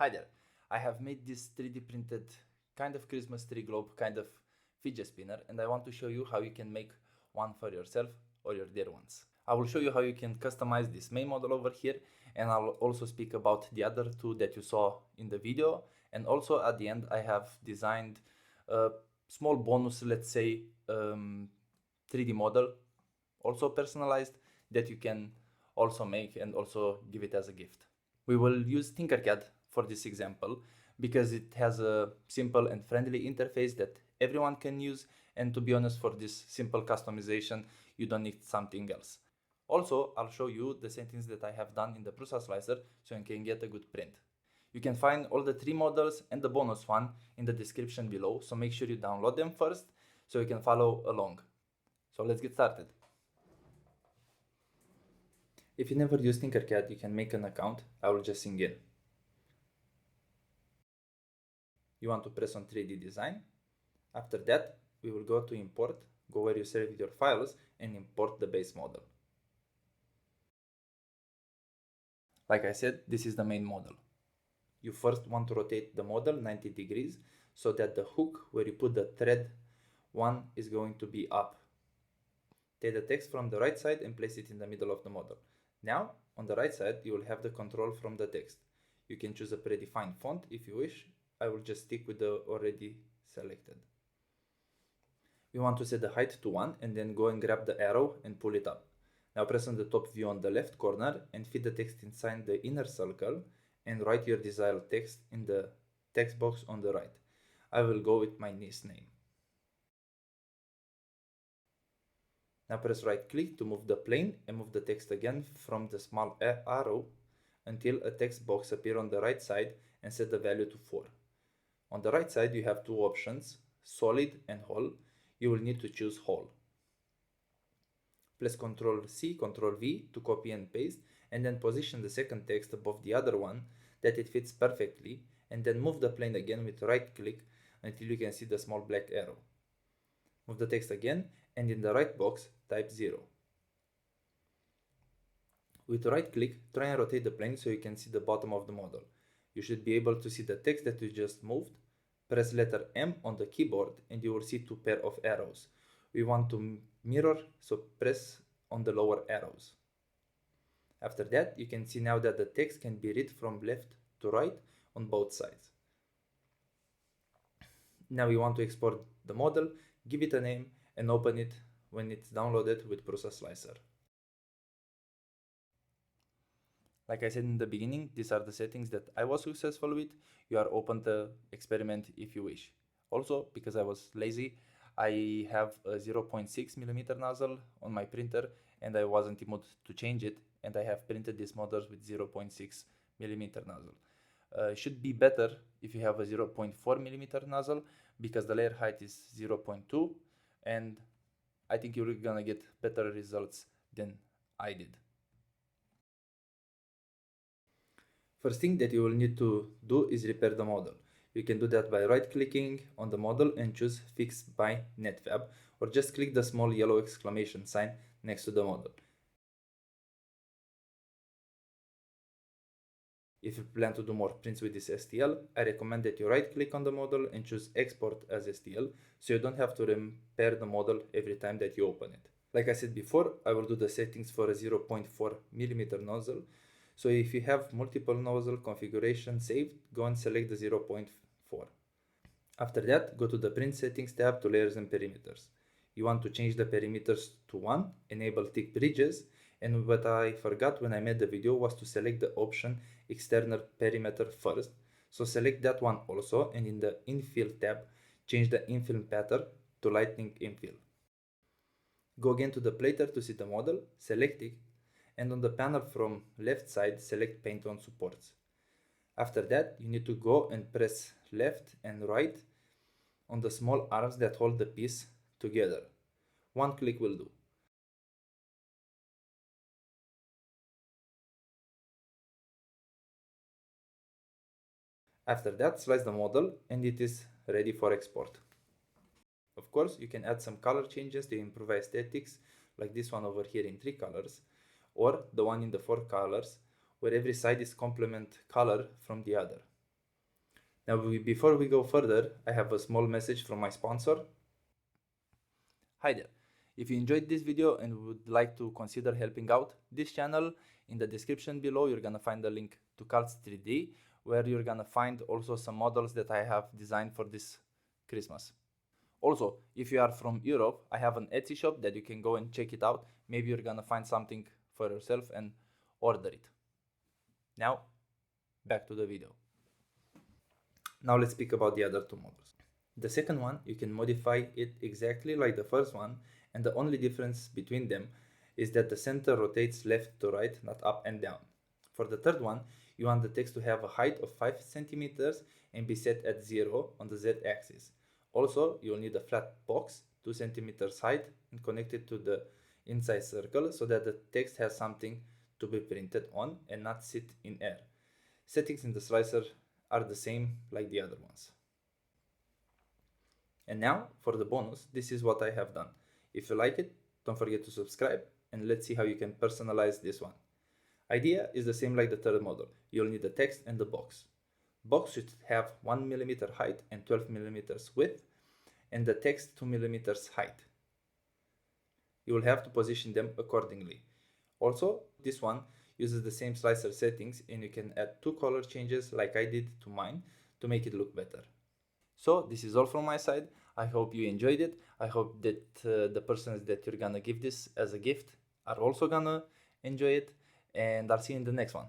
Hi there, I have made this 3D printed kind of Christmas tree globe, kind of fidget spinner, and I want to show you how you can make one for yourself or your dear ones. I will show you how you can customize this main model over here, and I'll also speak about the other two that you saw in the video, and also at the end I have designed a small bonus, let's say 3D model, also personalized, that you can also make and also give it as a gift. We will use Tinkercad for this example because it has a simple and friendly interface that everyone can use, and to be honest, for this simple customization you don't need something else. Also, I'll show you the settings that I have done in the Prusa slicer so you can get a good print. You can find all the three models and the bonus one in the description below, so make sure you download them first so you can follow along. So let's get started. If you never used Tinkercad, you can make an account. I will just sign in. You want to press on 3D design. After that, we will go to import, go where you save your files and import the base model. Like I said, this is the main model. You first want to rotate the model 90 degrees so that the hook where you put the thread one is going to be up. Take the text from the right side and place it in the middle of the model. Now, on the right side, you will have the control from the text. You can choose a predefined font if you wish. I will just stick with the already selected. We want to set the height to 1 and then go and grab the arrow and pull it up. Now press on the top view on the left corner and fit the text inside the inner circle and write your desired text in the text box on the right. I will go with my niece name. Now press right click to move the plane and move the text again from the small arrow until a text box appears on the right side and set the value to 4. On the right side you have two options, solid and whole. You will need to choose whole. Press Ctrl C, Ctrl V to copy and paste, and then position the second text above the other one that it fits perfectly, and then move the plane again with right click until you can see the small black arrow. Move the text again and in the right box type 0. With right click, try and rotate the plane so you can see the bottom of the model. You should be able to see the text that you just moved. Press letter M on the keyboard and you will see two pair of arrows. We want to mirror, so press on the lower arrows. After that, you can see now that the text can be read from left to right on both sides. Now we want to export the model, give it a name and open it when it's downloaded with Prusa Slicer. Like I said in the beginning, these are the settings that I was successful with. You are open to experiment if you wish. Also, because I was lazy, I have a 0.6mm nozzle on my printer and I wasn't able to change it, and I have printed these models with 0.6mm nozzle. It should be better if you have a 0.4mm nozzle because the layer height is 0.2 and I think you're gonna get better results than I did. First thing that you will need to do is repair the model. You can do that by right clicking on the model and choose Fix by Netfab, or just click the small yellow exclamation sign next to the model. If you plan to do more prints with this STL, I recommend that you right click on the model and choose Export as STL so you don't have to repair the model every time that you open it. Like I said before, I will do the settings for a 0.4mm nozzle. So if you have multiple nozzle configuration saved, go and select the 0.4. After that, go to the Print Settings tab to Layers and Perimeters. You want to change the perimeters to 1, enable thick bridges, and what I forgot when I made the video was to select the option External Perimeter first. So select that one also, and in the Infill tab, change the infill pattern to Lightning Infill. Go again to the plater to see the model, select it, and on the panel from left side select Paint on Supports. After that you need to go and press left and right on the small arms that hold the piece together. One click will do. After that, slice the model and it is ready for export. Of course, you can add some color changes to improve aesthetics, like this one over here in 3 colors, or the one in the 4 colors, where every side is complement color from the other. Now, before we go further, I have a small message from my sponsor. Hi there. If you enjoyed this video and would like to consider helping out this channel, in the description below you're gonna find a link to Cards 3D, where you're gonna find also some models that I have designed for this Christmas. Also, if you are from Europe, I have an Etsy shop that you can go and check it out. Maybe you're gonna find something for yourself and order it. Now, back to the video. Now let's speak about the other two models. The second one, you can modify it exactly like the first one, and the only difference between them is that the center rotates left to right, not up and down. For the third one, you want the text to have a height of 5 centimeters and be set at 0 on the z-axis. Also, you'll need a flat box, 2 centimeters height, and connected to the inside circle so that the text has something to be printed on and not sit in air. Settings in the slicer are the same like the other ones. And now for the bonus, this is what I have done. If you like it, don't forget to subscribe, and let's see how you can personalize this one. Idea is the same like the third model. You'll need the text and the box. Box should have 1 mm height and 12 mm width, and the text 2 mm height. You will have to position them accordingly. Also, this one uses the same slicer settings, and you can add 2 color changes like I did to mine to make it look better. So this is all from my side. I hope you enjoyed it. I hope that the persons that you're gonna give this as a gift are also gonna enjoy it, and I'll see you in the next one.